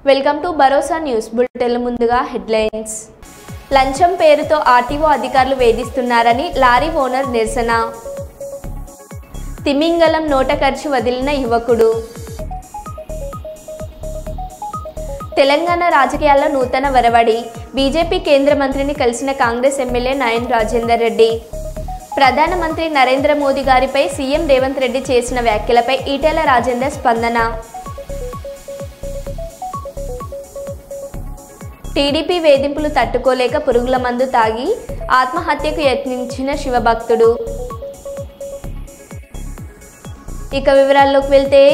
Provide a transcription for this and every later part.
Welcome to Bharosa news bulletin. ముందుగా headlines. లంచం పేరుతో ఆర్టీఓ అధికారులు వేధిస్తున్నారని లారీ ఓనర్ నిరసన. తిమింగలం నోట ఖర్చు వదిలిన యువకుడు. తెలంగాణ రాజకీయాల్లో నూతన వరవడి. బీజేపీ కేంద్ర మంత్రిని కలిసిన కాంగ్రెస్ ఎమ్మెల్యే నయన్ రాజేందర్ రెడ్డి. ప్రధానమంత్రి నరేంద్ర మోదీ గారిపై సీఎం రేవంత్ రెడ్డి చేసిన వ్యాఖ్యలపై ఈటెల రాజేందర్ స్పందన. టీడీపీ వేధింపులు తట్టుకోలేక పురుగుల మందు తాగి ఆత్మహత్యకు యత్నించిన శివభక్తుడు. ఇక వివరాల్లోకి వెళ్తే,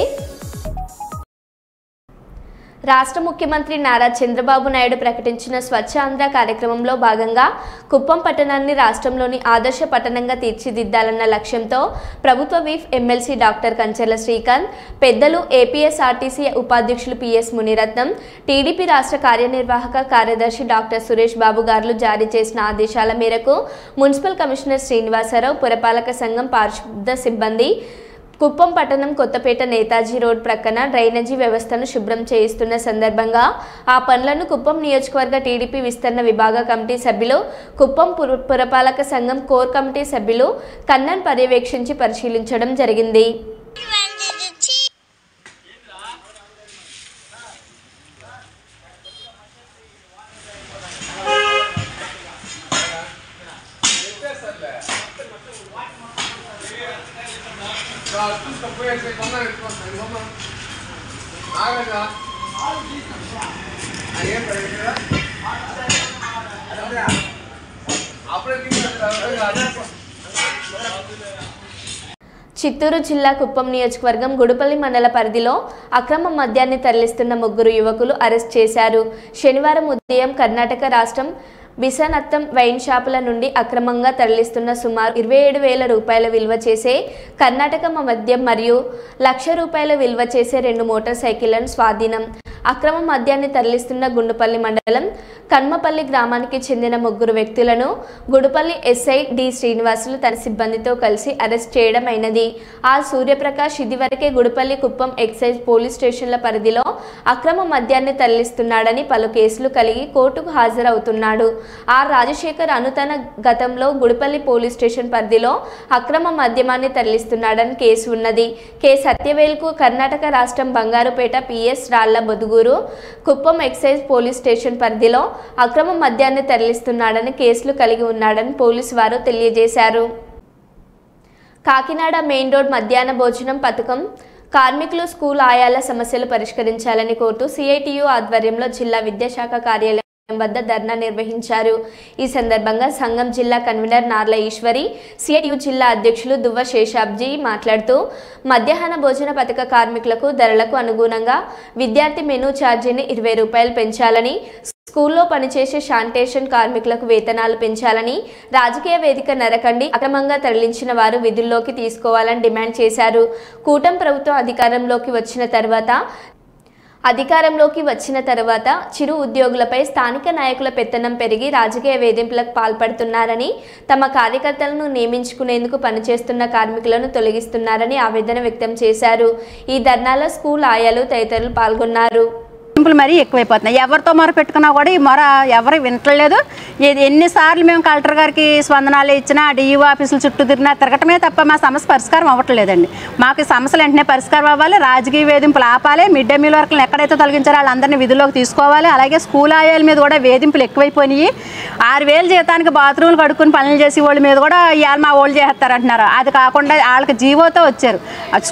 రాష్ట్ర ముఖ్యమంత్రి నారా చంద్రబాబు నాయుడు ప్రకటించిన స్వచ్ఛ ఆంధ్ర కార్యక్రమంలో భాగంగా కుప్పం పట్టణాన్ని రాష్ట్రంలోని ఆదర్శ పట్టణంగా తీర్చిదిద్దాలన్న లక్ష్యంతో ప్రభుత్వ whip MLC doctor Kancharla Srikanth, పెద్దలు ఏపీఎస్ఆర్టీసీ ఉపాధ్యక్షులు పిఎస్ మునిరత్నం, టీడీపీ రాష్ట్ర కార్యనిర్వాహక కార్యదర్శి డాక్టర్ సురేష్ బాబు గారు జారీ చేసిన ఆదేశాల మేరకు మున్సిపల్ కమిషనర్ శ్రీనివాసరావు, పురపాలక సంఘం పారిశుద్ధ సిబ్బంది కుప్పం పట్టణం కొత్తపేట నేతాజీ రోడ్ ప్రక్కన డ్రైనేజీ వ్యవస్థను శుభ్రం చేయిస్తున్న సందర్భంగా ఆ పనులను కుప్పం నియోజకవర్గ టీడీపీ విస్తరణ విభాగ కమిటీ సభ్యులు, కుప్పం పురపాలక సంఘం కోర్ కమిటీ సభ్యులు కన్నన్ పర్యవేక్షించి పరిశీలించడం జరిగింది. చిత్తూరు జిల్లా కుప్పం నియోజకవర్గం గుడుపల్లి మండల పరిధిలో అక్రమ మద్యాన్ని తరలిస్తున్న 3 యువకులు అరెస్ట్ చేశారు. శనివారం ఉదయం కర్ణాటక రాష్ట్రం బిసనత్తం వైన్ షాపుల నుండి అక్రమంగా తరలిస్తున్న సుమారు 27,000 రూపాయల విలువ చేసే కర్ణాటక మద్యం మరియు ₹1,00,000 విలువ చేసే 2 మోటార్ సైకిళ్లను స్వాధీనం. అక్రమ మద్యాన్ని తరలిస్తున్న గుండుపల్లి మండలం కన్మపల్లి గ్రామానికి చెందిన 3 వ్యక్తులను గుడుపల్లి ఎస్ఐ డి శ్రీనివాసులు తన సిబ్బందితో కలిసి అరెస్ట్ చేయడం అయినది. ఆర్ సూర్యప్రకాష్ ఇదివరకే గుడుపల్లి కుప్పం ఎక్సైజ్ పోలీస్ స్టేషన్ల పరిధిలో అక్రమ మద్యాన్ని తరలిస్తున్నాడని పలు కేసులు కలిగి కోర్టుకు హాజరవుతున్నాడు. ఆర్ రాజశేఖర్ అనుతన గతంలో గుడుపల్లి పోలీస్ స్టేషన్ పరిధిలో అక్రమ మద్యమాన్ని తరలిస్తున్నాడని కేసు ఉన్నది. కె సత్యవేల్కు కర్ణాటక రాష్ట్రం బంగారుపేట పిఎస్ రాళ్ల బొదుగూరు కుప్పం ఎక్సైజ్ పోలీస్ స్టేషన్ పరిధిలో అక్రమ మద్యాన్ని తరలిస్తున్నాడని కేసులు కలిగి ఉన్నాడని పోలీసు వారు తెలియజేశారు. కాకినాడ మెయిన్ రోడ్ మధ్యాహ్న భోజనం పథకం కార్మికులు, స్కూల్ ఆయాల సమస్యలు పరిష్కరించాలని కోరుతూ సిఐటియు ఆధ్వర్యంలో జిల్లా విద్యాశాఖ కార్యాలయం వద్ద ధర్నా నిర్వహించారు. ఈ సందర్భంగా సంఘం జిల్లా కన్వీనర్ నార్ల ఈశ్వరి, సిఐటియు జిల్లా అధ్యక్షులు దువ్వ శేషాబ్జీ మాట్లాడుతూ మధ్యాహ్న భోజన పథక కార్మికులకు ధరలకు అనుగుణంగా విద్యార్థి మెనూ ఛార్జీని ₹20 పెంచాలని, స్కూల్లో పనిచేసే శానిటేషన్ కార్మికులకు వేతనాలు పెంచాలని, రాజకీయ వేదిక నరకండి అక్రమంగా తరలించిన వారు విధుల్లోకి తీసుకోవాలని డిమాండ్ చేశారు. కూటమి ప్రభుత్వం అధికారంలోకి వచ్చిన తర్వాత చిరు ఉద్యోగులపై స్థానిక నాయకుల పెత్తనం పెరిగి రాజకీయ వేధింపులకు పాల్పడుతున్నారని, తమ కార్యకర్తలను నియమించుకునేందుకు పనిచేస్తున్న కార్మికులను తొలగిస్తున్నారని ఆవేదన వ్యక్తం చేశారు. ఈ ధర్నాలో స్కూల్ ఆయాలు తదితరులు పాల్గొన్నారు. మరీ ఎక్కువైపోతున్నాయి. ఎవరితో మొర పెట్టుకున్నా కూడా ఈ మొర ఎవరు వింటలేదు. ఎన్నిసార్లు మేము కలెక్టర్ గారికి స్పందనాలు ఇచ్చినా, డిఈఓ ఆఫీసులు చుట్టూ తిరగటమే తప్ప మా సమస్య పరిష్కారం అవ్వట్లేదండి. మాకు సమస్యలు వెంటనే పరిష్కారం అవ్వాలి, రాజకీయ వేధింపులు ఆపాలి, మిడ్ డే మీల్ వర్కులను ఎక్కడైతే తొలగించారో వాళ్ళందరినీ విధుల్లోకి తీసుకోవాలి. అలాగే స్కూల్ ఆయాల మీద కూడా వేధింపులు ఎక్కువైపోయినాయి. 6,000 జీతానికి బాత్రూమ్లు కడుక్కుని పనులు చేసే వాళ్ళ మీద కూడా ఇవాళ మా వాళ్ళు చేస్తారంటున్నారు. అది కాకుండా వాళ్ళకి జీవోతో వచ్చారు.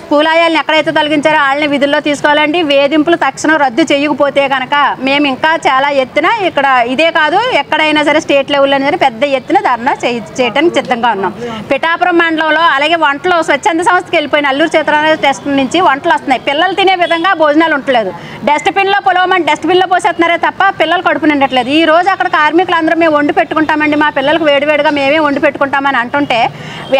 స్కూల్ ఆయాలను ఎక్కడైతే తొలగించారో వాళ్ళని విధుల్లో తీసుకోవాలండి. వేధింపులు తక్షణం రద్దు చేయకపోతే కనుక మేము ఇంకా చాలా ఎత్తున ఇక్కడ ఇదే కాదు ఎక్కడైనా సరే స్టేట్ లెవెల్లో సరే పెద్ద ఎత్తున ధర్నా చేయడానికి సిద్ధంగా ఉన్నాం. పిఠాపురం మండలంలో అలాగే వంటలు స్వచ్ఛంద సంస్థకి వెళ్ళిపోయిన అల్లూరు సీతారామరాజు టెస్ట్ నుంచి వంటలు వస్తున్నాయి. పిల్లలు తినే విధంగా భోజనాలు ఉండట్లేదు. డస్ట్బిన్లో పొలవమని డస్ట్బిన్లో పోసేస్తున్నారే తప్ప పిల్లలు కడుపు నిండట్లేదు. ఈ రోజు అక్కడ కార్మికులు అందరూ మేము వండి పెట్టుకుంటామండి, మా పిల్లలకు వేడివేడిగా మేమే వండి పెట్టుకుంటామని అంటుంటే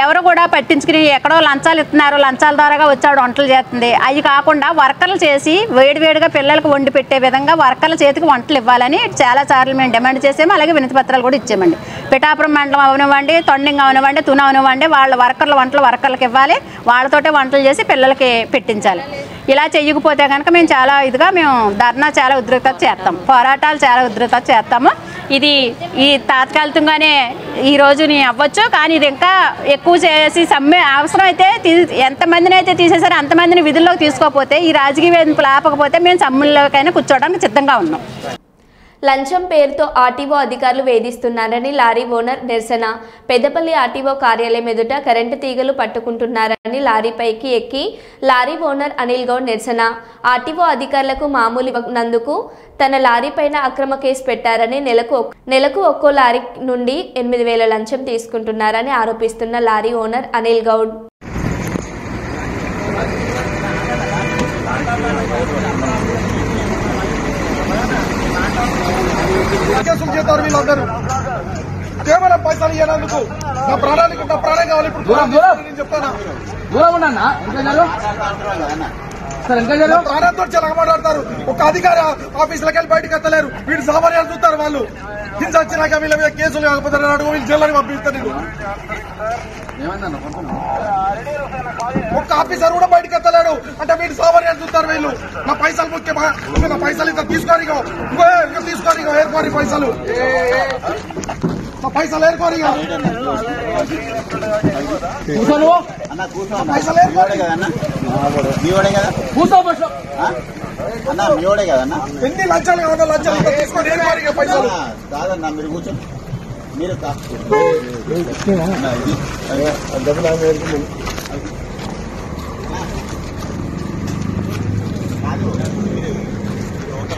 ఎవరు కూడా పట్టించుకుని ఎక్కడో లంచాలు ఇస్తున్నారు, లంచాల ద్వారాగా వచ్చాడు వంటలు చేస్తుంది. అవి కాకుండా వర్కర్లు చేసి వేడివేడిగా పిల్లలకు వండి పెట్టే విధంగా వర్కర్ల చేతికి వంటలు ఇవ్వాలని చాలా సార్లు మేము డిమాండ్ చేసాము. అలాగే వినతి పత్రాలు కూడా ఇచ్చామండి. పిఠాపురం మండలం అవనివ్వండి, తొండింగ్ అవనివ్వండి, తున అవనివ్వండి, వాళ్ళ వర్కర్లకు ఇవ్వాలి, వాళ్ళతోటే వంటలు చేసి పిల్లలకి పెట్టించాలి. ఇలా చేయకపోతే కనుక మేము చాలా ఇదిగా ధర్నా చాలా ఉధృత చేస్తాం, పోరాటాలు చాలా ఉధృత చేస్తాము. ఇది ఈ తాత్కాలికంగానే ఈ రోజుని అవ్వచ్చు, కానీ ఇది ఇంకా ఎక్కువ చేసి సమ్మె అవసరం అయితే ఎంతమందిని అయితే తీసేసారో అంతమందిని విధుల్లోకి తీసుకోకపోతే, ఈ రాజకీయ వేధింపులు ఆపకపోతే మేము సమ్మెల్లోకైనా కూర్చోవడానికి సిద్ధంగా ఉన్నాం. లంచం పేరుతో ఆర్టీఓ అధికారులు వేధిస్తున్నారని లారీ ఓనర్ నిరసన. పెద్దపల్లి ఆర్టీఓ కార్యాలయం ఎదుట కరెంటు తీగలు పట్టుకుంటున్నారని లారీపైకి ఎక్కి లారీ ఓనర్ అనిల్ గౌడ్ నిరసన. ఆర్టీఓ అధికారులకు మామూలు ఇవ్వనందుకు తన లారీ పైన అక్రమ కేసు పెట్టారని నెలకు ఒక్కో లారీ నుండి 8,000 లంచం తీసుకుంటున్నారని ఆరోపిస్తున్న లారీ ఓనర్ అనిల్ గౌడ్. కేవలం పైసలు ఇవ్వనందుకు నా ప్రాణానికి నా ప్రాణం కావాలి. ఇప్పుడు చెప్తాను, ప్రాణంతో చాలా మాట్లాడతారు. ఒక అధికారి ఆఫీసులకు వెళ్ళి బయటకు ఎత్తలేరు. వీళ్ళు సామాన్యాలు చూస్తారు. వాళ్ళు హింస వచ్చినాక వీళ్ళ మీద కేసులు కాకపోతే అడుగు వీళ్ళు జైల్లోకి పంపిస్తారు. ఒక్క ఆఫీసర్ కూడా బయటకు ఎత్తలేడు అంటే వీళ్ళు సామాన్యాలు చూస్తారు. వీళ్ళు నా పైసలు ముఖ్యమా, నా పైసలు ఇంత తీసుకోని తీసుకోని ఏర్కోని పైసలు పైసలు ఏర్కోని పైసలు ఎన్ని లంచాలు కావాలో లంచాలు తీసుకొని ఏర్కోని పైసలు కాదన్నా. మీరు కూర్చొని మీరు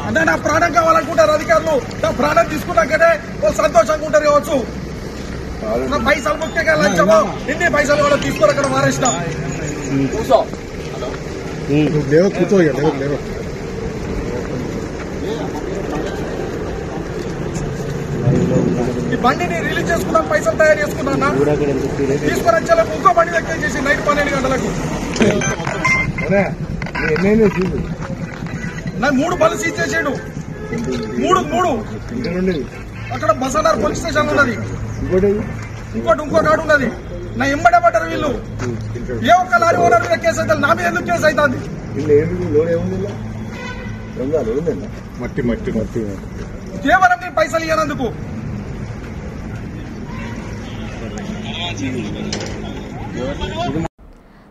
అంటే నా ప్రాణం కావాలనుకుంటారు అధికారులు. నా ప్రాణం తీసుకున్నాకనే సంతోషంగా ఉంటారు కావచ్చు. నా పైసలు ముఖ్యంగా లంచము ఎన్ని పైసలు కూడా తీసుకొని అక్కడ మారేసిన కూర్చో కూర్చో ఈ బండిని రిలీజ్ చేసుకున్నాం, పైసలు తయారు చేసుకున్నా తీసుకొని వచ్చేలకు ఇంకో బండి దగ్గర చేసి నైట్ 12 గంటలకు నా 3 బళ్ళు సీజ్ చేసాడు. 3 అక్కడ బసాదార్ పోలీస్ స్టేషన్ ఉన్నది. ఇంకో కాడు ఉన్నది. నా ఎంబడబడ్డారు వీళ్ళు. ఏ ఒక్క లారీ ఓనర్ మీద కేసు అవుతుంది, నా మీద ఎందుకు కేసు అవుతుంది? కేవలం నేను పైసలు ఇవ్వనందుకు.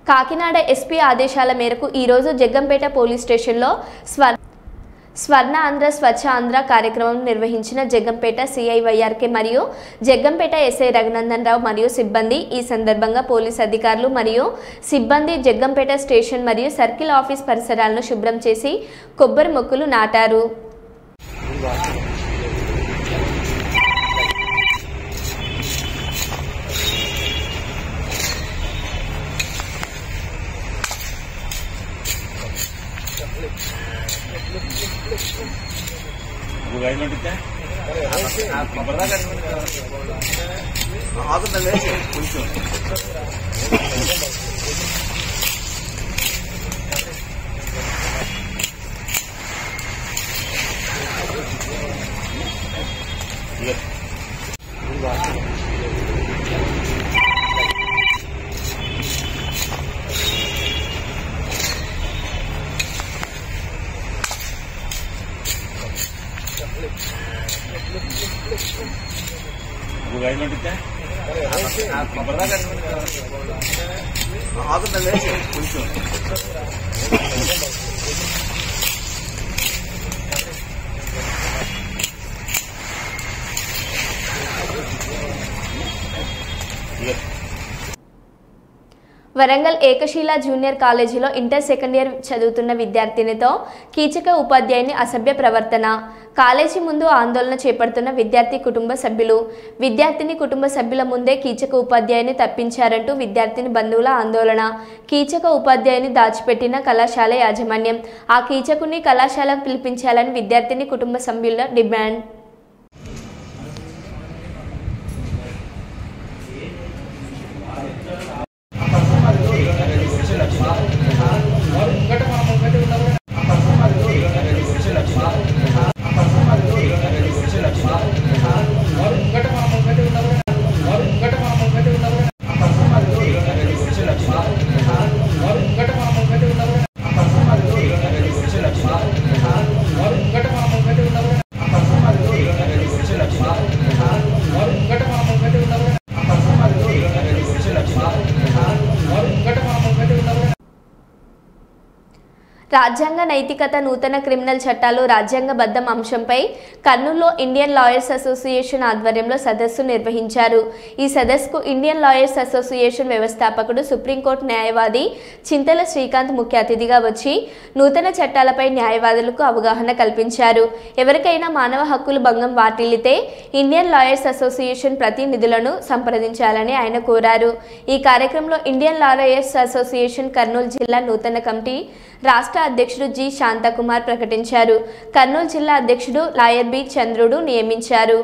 కాకినాడ ఎస్పీ ఆదేశాల మేరకు ఈరోజు జగ్గంపేట పోలీస్ స్టేషన్లో స్వర్ణ ఆంధ్ర స్వచ్ఛ ఆంధ్ర కార్యక్రమం నిర్వహించిన జగ్గంపేట సిఐ వైఆర్కే మరియు జగ్గంపేట ఎస్ఐ రఘునందన్ రావు మరియు సిబ్బంది. ఈ సందర్భంగా పోలీస్ అధికారులు మరియు సిబ్బంది జగ్గంపేట స్టేషన్ మరియు సర్కిల్ ఆఫీస్ పరిసరాలను శుభ్రం చేసి కొబ్బరి మొక్కలు నాటారు. వరంగల్ ఏకశీల జూనియర్ కాలేజీలో ఇంటర్ సెకండ్ ఇయర్ చదువుతున్న విద్యార్థినితో కీచక ఉపాధ్యాయుని అసభ్య ప్రవర్తన. కాలేజీ ముందు ఆందోళన చేపడుతున్న విద్యార్థి కుటుంబ సభ్యులు. విద్యార్థిని కుటుంబ సభ్యుల ముందే కీచక ఉపాధ్యాయుని తప్పించారంటూ విద్యార్థిని బంధువుల ఆందోళన. కీచక ఉపాధ్యాయుని దాచిపెట్టిన కళాశాల యాజమాన్యం. ఆ కీచకుని కళాశాలకు పిలిపించాలని విద్యార్థిని కుటుంబ సభ్యుల డిమాండ్. రాజ్యాంగ నైతికత నూతన క్రిమినల్ చట్టాలు రాజ్యాంగబద్ధం అంశంపై కర్నూలులో ఇండియన్ లాయర్స్ అసోసియేషన్ ఆధ్వర్యంలో సదస్సు నిర్వహించారు. ఈ సదస్సుకు ఇండియన్ లాయర్స్ అసోసియేషన్ వ్యవస్థాపకుడు సుప్రీంకోర్టు న్యాయవాది చింతల శ్రీకాంత్ ముఖ్య అతిథిగా వచ్చి నూతన చట్టాలపై న్యాయవాదులకు అవగాహన కల్పించారు. ఎవరికైనా మానవ హక్కులు భంగం వాటిల్లితే ఇండియన్ లాయర్స్ అసోసియేషన్ ప్రతినిధులను సంప్రదించాలని ఆయన కోరారు. ఈ కార్యక్రమంలో ఇండియన్ లాయర్స్ అసోసియేషన్ కర్నూలు జిల్లా నూతన కమిటీ రాష్ట్ర అధ్యక్షుడు జి శాంతకుమార్ ప్రకటించారు. కర్నూలు జిల్లా అధ్యక్షుడు లాయర్ బి చంద్రుడు నియమించారు.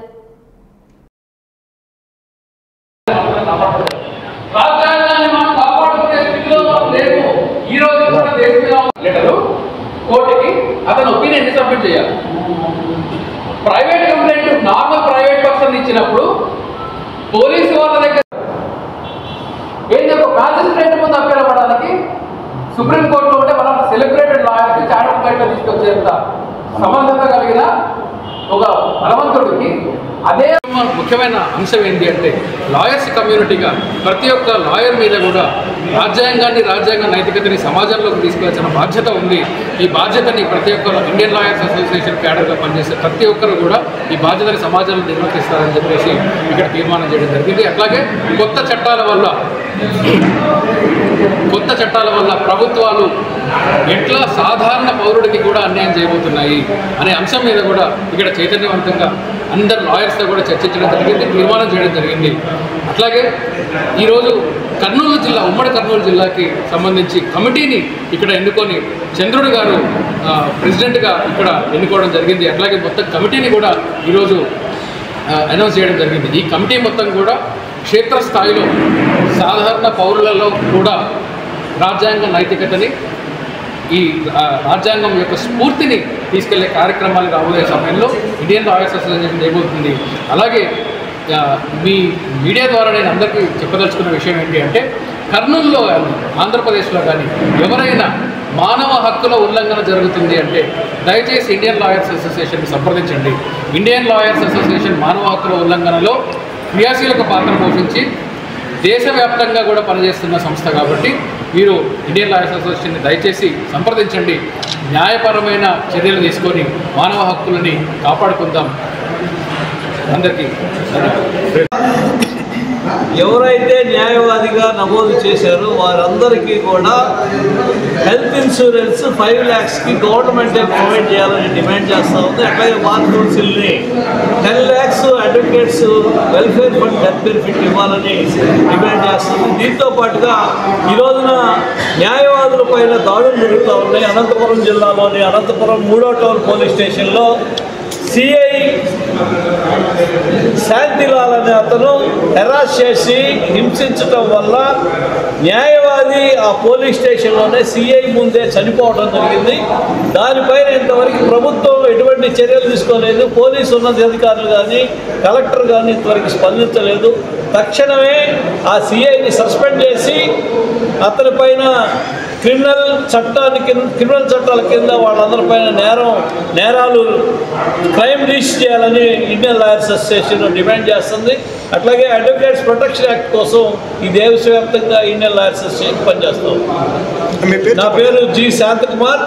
Private complaint normal private person ఇచ్చినప్పుడు పోలీసు వాళ్ళ దగ్గర ఏంటంటే మ్యాజిస్ట్రేట్ ముందు అప్పీల్ అవ్వడానికి సుప్రీంకోర్టులో ఉంటే మనం సెలబ్రేటెడ్ లాయర్స్ చార్టర్డ్ ఫ్లైట్లో తీసుకొచ్చేంత సమర్థత కలిగిన ఒక బలవంతుడికి అదే ముఖ్యమైన అంశం ఏంటి అంటే లాయర్స్ కమ్యూనిటీగా ప్రతి ఒక్క లాయర్ మీద కూడా రాజ్యాంగ నైతికతని సమాజంలోకి తీసుకువచ్చిన బాధ్యత ఉంది. ఈ బాధ్యతని ప్రతి ఒక్కరు ఇండియన్ లాయర్స్ అసోసియేషన్ క్యాడర్గా పనిచేసే ప్రతి ఒక్కరు కూడా ఈ బాధ్యతని సమాజంలో నిర్వర్తిస్తారని చెప్పేసి ఇక్కడ తీర్మానం చేయడం జరిగింది. అట్లాగే కొత్త చట్టాల వల్ల ప్రభుత్వాలు ఎట్లా సాధారణ పౌరుడికి కూడా అన్యాయం చేయబోతున్నాయి అనే అంశం మీద కూడా ఇక్కడ చైతన్యవంతంగా అందరు లాయర్స్తో కూడా చర్చించడం జరిగింది, తీర్మానం చేయడం జరిగింది. అట్లాగే ఈరోజు ఉమ్మడి కర్నూలు జిల్లాకి సంబంధించి కమిటీని ఇక్కడ ఎన్నుకొని చంద్రుడు గారు ప్రెసిడెంట్గా ఇక్కడ ఎన్నుకోవడం జరిగింది. అట్లాగే మొత్తం కమిటీని కూడా ఈరోజు అనౌన్స్ చేయడం జరిగింది. ఈ కమిటీ మొత్తం కూడా క్షేత్రస్థాయిలో సాధారణ పౌరులలో కూడా రాజ్యాంగ నైతికతని ఈ రాజ్యాంగం యొక్క స్ఫూర్తిని తీసుకెళ్లే కార్యక్రమాలు రాబోయే సమయంలో ఇండియన్ లాయర్స్ అసోసియేషన్ చేయబోతుంది. అలాగే మీ మీడియా ద్వారా నేను అందరికీ చెప్పదలుచుకున్న విషయం ఏంటి అంటే కర్నూలులో కానీ ఆంధ్రప్రదేశ్లో కానీ ఎవరైనా మానవ హక్కుల ఉల్లంఘన జరుగుతుంది అంటే దయచేసి ఇండియన్ లాయర్స్ అసోసియేషన్ని సంప్రదించండి. ఇండియన్ లాయర్స్ అసోసియేషన్ మానవ హక్కుల ఉల్లంఘనలో క్రియాశీలక పాత్ర పోషించి దేశవ్యాప్తంగా కూడా పనిచేస్తున్న సంస్థ కాబట్టి మీరు ఇండియన్ లాయర్స్ అసోసియేషన్ని దయచేసి సంప్రదించండి. న్యాయపరమైన చర్యలు తీసుకొని మానవ హక్కులని కాపాడుకుందాం. అందరికీ ఎవరైతే న్యాయవాదిగా నమోదు చేశారో వారందరికీ కూడా హెల్త్ ఇన్సూరెన్స్ 5 lakhsకి గవర్నమెంటే ప్రొవైడ్ చేయాలని డిమాండ్ చేస్తూ ఉంది. అట్లాగే బార్ కౌన్సిల్ని 10 lakhs advocates welfare fund death benefit ఇవ్వాలని డిమాండ్ చేస్తుంది. దీంతో పాటుగా ఈ రోజున న్యాయవాదుల పైన దాడులు జరుగుతూ ఉన్నాయి. అనంతపురం జిల్లాలోని అనంతపురం 3వ టౌన్ పోలీస్ స్టేషన్లో సిఐ శాంతిలాల్ అనే అతను హెరాస్ చేసి హింసించటం వల్ల న్యాయవాది ఆ పోలీస్ స్టేషన్లోనే సిఐ ముందే చనిపోవడం జరిగింది. దానిపైన ఇంతవరకు ప్రభుత్వం ఎటువంటి చర్యలు తీసుకోలేదు. పోలీసు ఉన్నతాధికారులు కానీ కలెక్టర్ కానీ ఇంతవరకు స్పందించలేదు. తక్షణమే ఆ సిఐని సస్పెండ్ చేసి అతనిపైన క్రిమినల్ చట్టాల కింద వాళ్ళందరిపైన నేరాలు క్రైమ్ రిజిస్టర్ చేయాలని ఇండియన్ లాయర్స్ అసోసియేషన్ డిమాండ్ చేస్తుంది. అట్లాగే అడ్వకేట్స్ ప్రొటెక్షన్ యాక్ట్ కోసం ఈ దేశవ్యాప్తంగా ఇండియన్ లాయర్స్ అసోసియేషన్ పనిచేస్తాం. నా పేరు G Shanthakumar,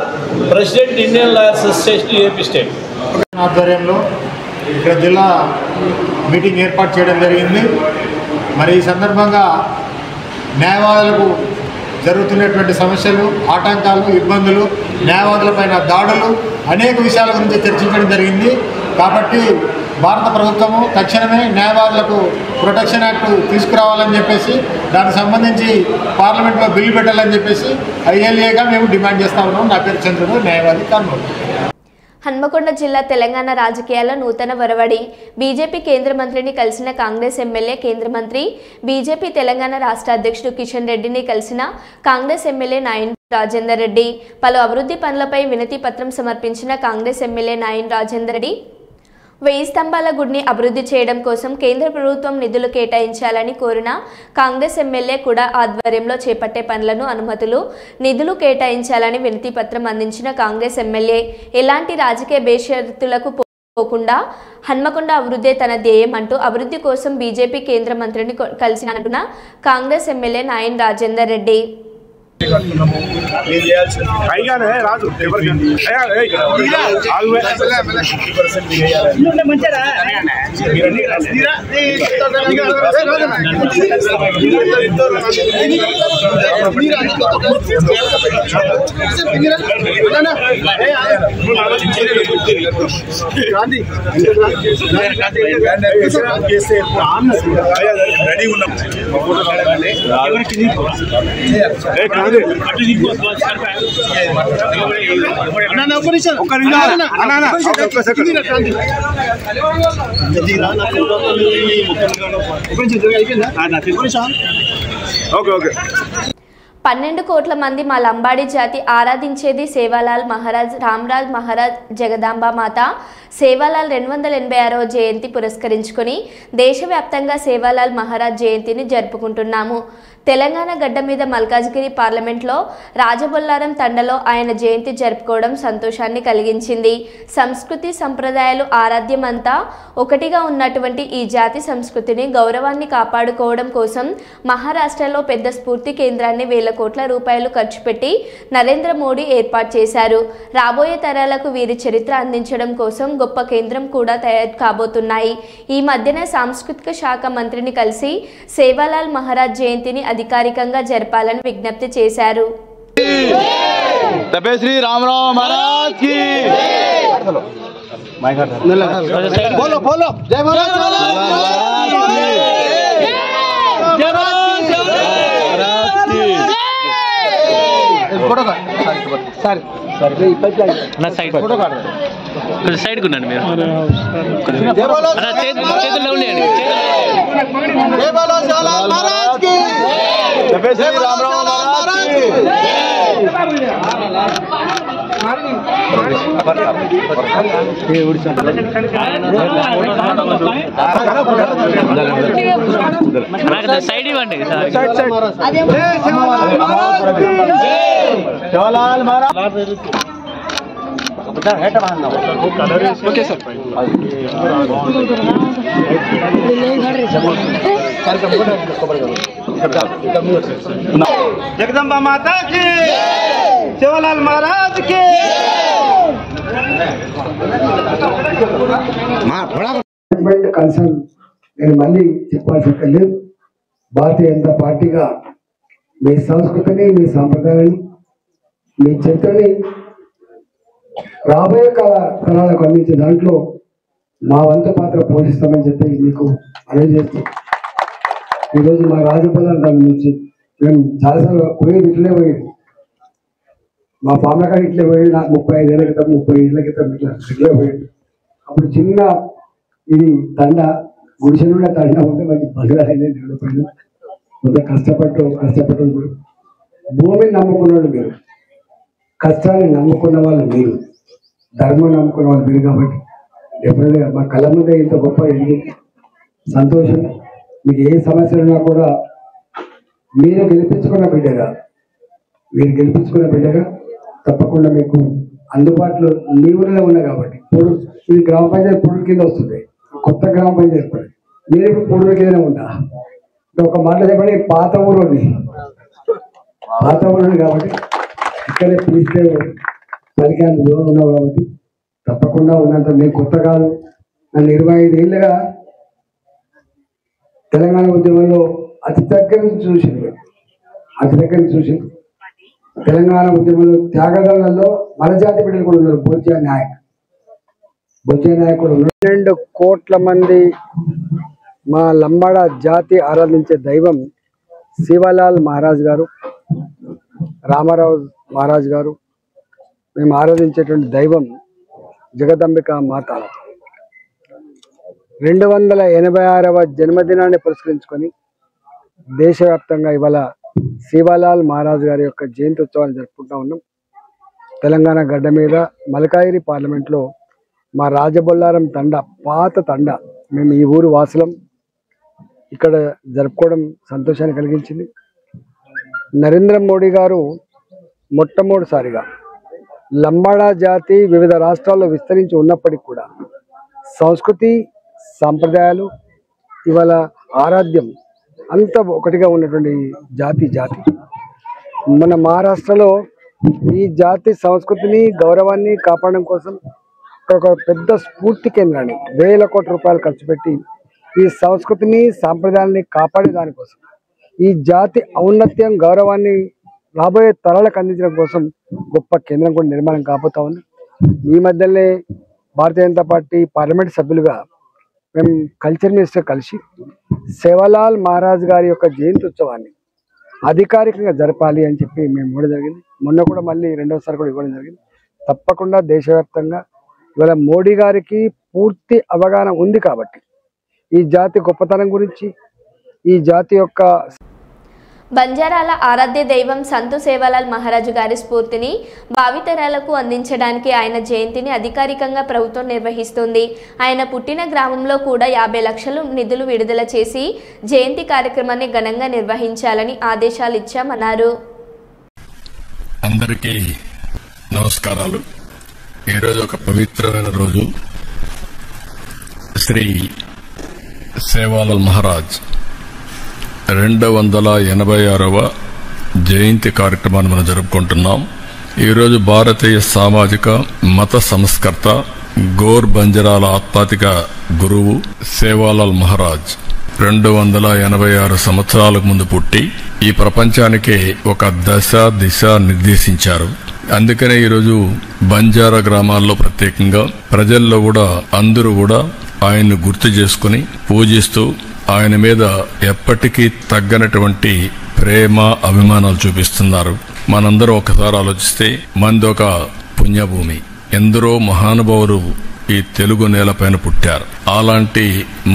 president Indian lawyers association AP state ఆధ్వర్యంలో ఇక్కడ జిల్లా మీటింగ్ ఏర్పాటు చేయడం జరిగింది. మరి ఈ సందర్భంగా న్యాయవాదులకు జరుగుతున్నటువంటి సమస్యలు, ఆటంకాలు, ఇబ్బందులు, న్యాయవాదులపైన దాడులు, అనేక విషయాల గురించి చర్చించడం జరిగింది. కాబట్టి భారత ప్రభుత్వము తక్షణమే న్యాయవాదులకు ప్రొటెక్షన్ యాక్ట్ తీసుకురావాలని చెప్పేసి దానికి సంబంధించి పార్లమెంట్లో బిల్లు పెట్టాలని చెప్పేసి ఐఎల్ఏగా మేము డిమాండ్ చేస్తా ఉన్నాం. నా పేరు చంద్రుడు, న్యాయవాది కర్నూలు. హన్మకొండ జిల్లా తెలంగాణ రాజకీయాల్లో నూతన వరవడి. బీజేపీ కేంద్ర మంత్రిని కలిసిన కాంగ్రెస్ ఎమ్మెల్యే కేంద్ర మంత్రి, బీజేపీ తెలంగాణ రాష్ట్ర అధ్యక్షుడు కిషన్ రెడ్డిని కలిసిన కాంగ్రెస్ ఎమ్మెల్యే నాయన్ రాజేందర్ రెడ్డి. పలు అభివృద్ధి పనులపై వినతి పత్రం సమర్పించిన కాంగ్రెస్ ఎమ్మెల్యే నాయన్ రాజేందర్ రెడ్డి 1000 స్తంభాల గుడిని అభివృద్ధి చేయడం కోసం కేంద్ర ప్రభుత్వం నిధులు కేటాయించాలని కోరిన కాంగ్రెస్ ఎమ్మెల్యే కూడా ఆధ్వర్యంలో చేపట్టే పనులను నిధులు కేటాయించాలని వినతి పత్రం అందించిన కాంగ్రెస్ ఎమ్మెల్యే ఎలాంటి రాజకీయ బేషరతులకు పోకుండా హన్మకొండ అభివృద్ధి తన ధ్యేయం అంటూ అభివృద్ధి కోసం బీజేపీ కేంద్ర మంత్రిని కలిసినంటున్న కాంగ్రెస్ ఎమ్మెల్యే నాయన్ రాజేందర్ రెడ్డి. కడుతున్నాము. నేను చేయాల్సిన రాజు రెడీ ఉన్నాం. ఓకే 12 కోట్ల మంది మా లంబాడి జాతి ఆరాధించేది సేవాలాల్ మహారాజ్ రామ్రాజ్ మహారాజ్ జగదాంబ మాత. సేవాలాల్ 286వ జయంతి పురస్కరించుకొని దేశవ్యాప్తంగా సేవాలాల్ మహారాజ్ జయంతిని జరుపుకుంటున్నాము. తెలంగాణ గడ్డ మీద మల్కాజ్గిరి పార్లమెంట్లో రాజబొల్లారం తండలో ఆయన జయంతి జరుపుకోవడం సంతోషాన్ని కలిగించింది. సంస్కృతి సంప్రదాయాలు ఆరాధ్యమంతా ఒకటిగా ఉన్నటువంటి ఈ జాతి సంస్కృతిని గౌరవాన్ని కాపాడుకోవడం కోసం మహారాష్ట్రలో పెద్ద స్ఫూర్తి కేంద్రాన్ని వేల కోట్ల రూపాయలు ఖర్చు పెట్టి నరేంద్ర మోడీ ఏర్పాటు చేశారు. రాబోయే తరాలకు వీరి చరిత్ర అందించడం కోసం గొప్ప కేంద్రం కూడా తయారు కాబోతున్నాయి. ఈ మధ్యన సాంస్కృతిక శాఖ మంత్రిని కలిసి సేవాలాల్ మహారాజ్ జయంతిని అధికారికంగా జరపాలని విజ్ఞప్తి చేశారు. శ్రీ రామరావు మహారాజ్ కి బోలో బోలో జై సైడ్ కున్నాను మీరు చేతుల్లో ఉండేయండి. సైడ్ ఇవ్వండి. Jawaharlal Maharaj okay sir. జగదంబా మాతా కి సేవాలాల్ మహారాజ్ కి కన్సర్న్ నేను మళ్ళీ చెప్పాల్సి లేదు. భారతీయ జనతా పార్టీగా మీ సంస్కృతిని మీ సాంప్రదాయాన్ని మీ చరిత్రని రాబోయే తరాలకు అందించే దాంట్లో మా వంతు పాత్ర పోషిస్తామని చెప్పి మీకు మనవి చేస్తూ ఈరోజు మా రాజపల్లి దాని నుంచి మేము చాలాసార్లు పోయేది ఇట్లే పోయేది. మా ఫామ్ల కాడ ఇట్లే పోయేది. నాకు 35 ఏళ్ళ క్రితం 30 ఏళ్ళ క్రితం ఇట్లే పోయేది. అప్పుడు చిన్న ఇది తండ గుడిసె నుండి తండ ఉంటే మంచి బజారైంది నిలబడి కొంత కష్టపట్టు భూమిని నమ్ముకున్నాడు మీరు, కష్టాన్ని నమ్ముకున్న వాళ్ళు మీరు, ధర్మం నమ్ముకున్న వాళ్ళు మీరు. కాబట్టి డెఫినెట్గా మా కళ్ళ ముందే ఇంత గొప్ప సంతోషం. మీకు ఏ సమస్యలు ఉన్నా కూడా మీరు గెలిపించుకున్న బిడ్డగా తప్పకుండా మీకు అందుబాటులో మీ ఊరిలో ఉన్నాయి. కాబట్టి ఇది గ్రామ పంచాయతీ పూడూరు కింద వస్తుంది. కొత్త గ్రామ పంచాయతీ పడి మీరు ఇప్పుడు పూడూరు కిందనే ఉంటా. ఒక మాట చెప్పండి, పాత ఊరు కాబట్టి ఇక్కడే పిలిస్తే పలికాన్ని దూరం ఉన్నావు. కాబట్టి తప్పకుండా ఉన్నంత నేను కొత్త కాదు. నన్ను 25 ఏళ్ళుగా తెలంగాణ ఉద్యమంలో అతి దగ్గర నుంచి చూసి తెలంగాణ ఉద్యమంలో త్యాగదారులలో మన జాతి బిడ్డలు కూడా ఉన్నారు. బొజ్జా నాయక్ కూడా ఉన్నారు. 12 కోట్ల మంది మా లంబాడ జాతి ఆరాధించే దైవం సేవాలాల్ మహారాజ్ గారు, రామారావు మహారాజ్ గారు. మేము ఆరాధించేటువంటి దైవం జగదంబిక మాత. 286వ జన్మదినాన్ని పురస్కరించుకొని దేశవ్యాప్తంగా ఇవాళ సేవాలాల్ మహారాజ్ గారి యొక్క జయంతి ఉత్సవాన్ని జరుపుకుంటూ ఉన్నాం. తెలంగాణ గడ్డ మీద మల్కాజిగిరి పార్లమెంట్లో మా రాజబొల్లారం తండ, పాత తండ, మేము ఈ ఊరు వాసులం. ఇక్కడ జరుపుకోవడం సంతోషాన్ని కలిగించింది. నరేంద్ర మోడీ గారు మొట్టమొదటిసారిగా లంబాడా జాతి వివిధ రాష్ట్రాల్లో విస్తరించి ఉన్నప్పటికీ కూడా సంస్కృతి సాంప్రదాయాలు ఇవాళ ఆరాధ్యం అంత ఒకటిగా ఉన్నటువంటి జాతి మన మహారాష్ట్రలో ఈ జాతి సంస్కృతిని గౌరవాన్ని కాపాడడం కోసం ఒక పెద్ద స్ఫూర్తి కేంద్రాన్ని వేల కోట్ల రూపాయలు ఖర్చు పెట్టి ఈ సంస్కృతిని సాంప్రదాయాన్ని కాపాడే దానికోసం ఈ జాతి ఔన్నత్యం గౌరవాన్ని రాబోయే తరాలకు అందించడం కోసం గొప్ప కేంద్రం కూడా నిర్మాణం కాబోతా ఉంది. ఈ మధ్యనే భారతీయ జనతా పార్టీ పార్లమెంట్ సభ్యులుగా మేము కల్చర్ మినిస్టర్ కలిసి సేవాలాల్ మహారాజ్ గారి యొక్క జయంతి ఉత్సవాన్ని అధికారికంగా జరపాలి అని చెప్పి మేము ఇవ్వడం జరిగింది. మొన్న కూడా మళ్ళీ రెండోసారి కూడా ఇవ్వడం జరిగింది. తప్పకుండా దేశవ్యాప్తంగా ఇవాళ మోడీ గారికి పూర్తి అవగాహన ఉంది కాబట్టి ఈ జాతి గొప్పతనం గురించి ఈ జాతి యొక్క బంజారాల ఆరాధ్య దైవం సంతు సేవాలాల్ మహారాజు గారి స్ఫూర్తిని భావితరాలకు అందించడానికి ఆయన జయంతిని అధికారికంగా ప్రభుత్వం నిర్వహిస్తుంది. ఆయన పుట్టిన గ్రామంలో కూడా 50 లక్షలు నిధులు విడుదల చేసి జయంతి కార్యక్రమాన్ని ఘనంగా నిర్వహించాలని ఆదేశాలు ఇచ్చామన్నారు. అందరికీ నమస్కారాలు. ఈరోజు ఒక పవిత్రమైన రోజు. శ్రీ సేవాలాల్ మహారాజ్ 286వ జయంతి కార్యక్రమాన్ని మనం జరుపుకుంటున్నాం. ఈరోజు భారతీయ సామాజిక మత సంస్కర్త గోర్ బంజరాల ఆత్మాతిక గురువు సేవాలాల్ మహారాజ్ 286 సంవత్సరాలకు ముందు పుట్టి ఈ ప్రపంచానికి ఒక దిశ నిర్దేశించారు. అందుకనే ఈరోజు బంజారా గ్రామాల్లో ప్రత్యేకంగా ప్రజల్లో కూడా అందరూ కూడా ఆయన్ను గుర్తు చేసుకుని పూజిస్తూ ఆయన మీద ఎప్పటికీ తగ్గనటువంటి ప్రేమ అభిమానాలు చూపిస్తున్నారు. మనందరం ఒకసారి ఆలోచిస్తే మనది ఒక పుణ్యభూమి. ఎందరో మహానుభావులు ఈ తెలుగు నేలపైన పుట్టారు. అలాంటి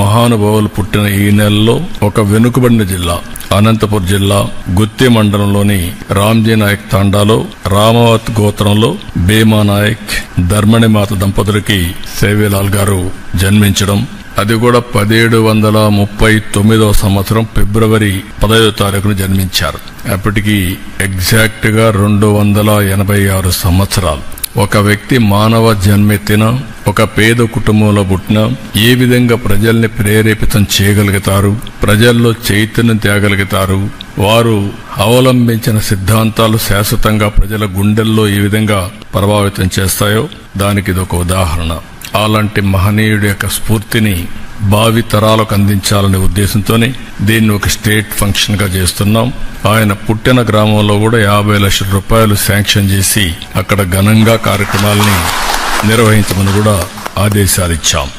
మహానుభావులు పుట్టిన ఈ నెలలో ఒక వెనుకబడిన జిల్లా అనంతపురం జిల్లా గుత్తి మండలంలోని రామ్జీ నాయక్ తాండాలో రామావత్ గోత్రంలో భీమా నాయక్ ధర్మణిమాత దంపతులకి సేవేలాల్ గారు జన్మించడం, అది కూడా 1739వ సంవత్సరం ఫిబ్రవరి 10వ తారీఖున జన్మించారు. అప్పటికి ఎగ్జాక్ట్ గా 286 సంవత్సరాలు. ఒక వ్యక్తి మానవ జన్మెత్తిన ఒక పేద కుటుంబంలో పుట్టిన ఏ విధంగా ప్రజల్ని ప్రేరేపితం చేయగలుగుతారు, ప్రజల్లో చైతన్యం తేగలుగుతారు, వారు అవలంబించిన సిద్ధాంతాలు శాశ్వతంగా ప్రజల గుండెల్లో ఏ విధంగా ప్రభావితం చేస్తాయో దానికి ఇదొక ఉదాహరణ. అలాంటి మహనీయుడి యొక్క స్ఫూర్తిని భావి తరాలకు అందించాలనే ఉద్దేశంతోనే దీన్ని ఒక స్టేట్ ఫంక్షన్ గా చేస్తున్నాం. ఆయన పుట్టిన గ్రామంలో కూడా 50 లక్షల రూపాయలు శాంక్షన్ చేసి అక్కడ ఘనంగా కార్యక్రమాలని నిర్వహించమని కూడా ఆదేశాలు ఇచ్చాం.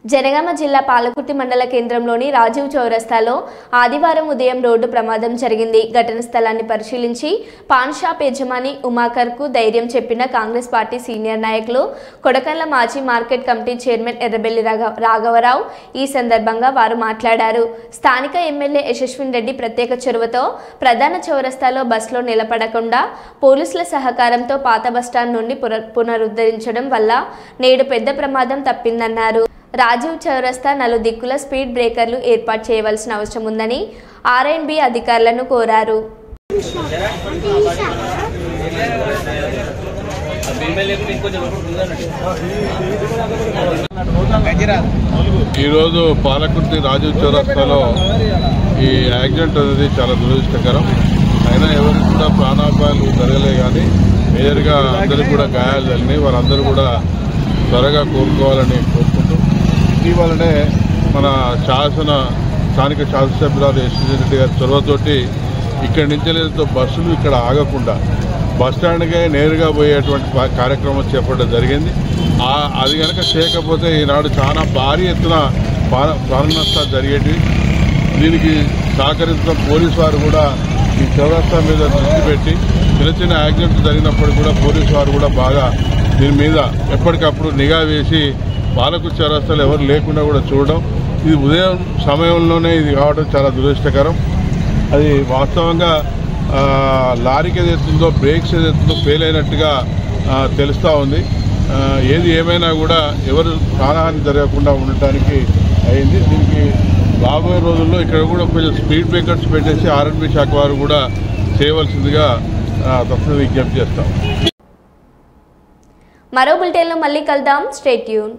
జనగామ జిల్లా పాలకుర్తి మండల కేంద్రంలోని రాజీవ్ చౌరస్తాలో ఆదివారం ఉదయం రోడ్డు ప్రమాదం జరిగింది. ఘటన స్థలాన్ని పరిశీలించి పాన్ షాప్ యజమాని ఉమాకర్కు ధైర్యం చెప్పిన కాంగ్రెస్ పార్టీ సీనియర్ నాయకులు కొడకన్ల మాజీ మార్కెట్ కమిటీ చైర్మన్ ఎర్రబెల్లి రాఘవరావు. ఈ సందర్భంగా వారు మాట్లాడారు. స్థానిక ఎమ్మెల్యే యశస్విన్ రెడ్డి ప్రత్యేక చొరవతో ప్రధాన చౌరస్తాలో బస్సులో నిలబడకుండా పోలీసుల సహకారంతో పాత బస్టాండ్ నుండి పునరుద్ధరించడం వల్ల నేడు పెద్ద ప్రమాదం తప్పిందన్నారు. రాజీవ్ చౌరస్తా నలుదిక్కుల స్పీడ్ బ్రేకర్లు ఏర్పాటు చేయవలసిన అవసరం ఉందని ఆర్ఎండ్బి అధికారులను కోరారు. ఈరోజు పాలకుర్తి రాజీవ్ చౌరస్తాలో ఈ యాక్సిడెంట్ అనేది చాలా దురదృష్టకరం. అయినా ఎవరికి కూడా ప్రాణాపాయాలు జరగలే, కానీ మేజర్గా అందరికీ కూడా గాయాలు జరిగినాయి. వారందరూ కూడా త్వరగా కోరుకోవాలని కోరుకుంటూ ఇటీవలనే మన స్థానిక శాసనసభ్యురాలు యశ్వంత్ రెడ్డి గారి చొరవతోటి ఇక్కడి నుంచి బస్సులు ఇక్కడ ఆగకుండా బస్టాండ్కే నేరుగా పోయేటువంటి కార్యక్రమం చేపట్టడం జరిగింది. అది కనుక చేయకపోతే ఈనాడు చాలా భారీ ఎత్తున ప్రాణ నష్టాలు జరిగేవి. దీనికి సహకరించడం పోలీసు వారు కూడా ఈ చౌరస్తా మీద దృష్టి పెట్టి చిన్న యాక్సిడెంట్స్ జరిగినప్పుడు కూడా పోలీసు వారు కూడా బాగా దీని మీద ఎప్పటికప్పుడు నిఘా వేసి పాలకుర్తి చౌరస్తాలో ఎవరు లేకుండా కూడా చూడడం. ఇది ఉదయం సమయంలోనే ఇది కావడం చాలా దురదృష్టకరం. అది వాస్తవంగా లారీకి ఏదైతుందో బ్రేక్స్ ఏదైతుందో ఫెయిల్ అయినట్టుగా తెలుస్తూ ఉంది. ఏది ఏమైనా కూడా ఎవరు ప్రాణహాని జరగకుండా ఉండటానికి అయింది. దీనికి రాబోయే రోజుల్లో ఇక్కడ కూడా కొంచెం స్పీడ్ బ్రేకర్స్ పెట్టేసి ఆర్ఎండ్బి శాఖ వారు కూడా చేయవలసిందిగా తప్పని విజ్ఞప్తి చేస్తాం. మరో బులెటిన్లో మళ్ళీ కలుద్దాం. Stay tune.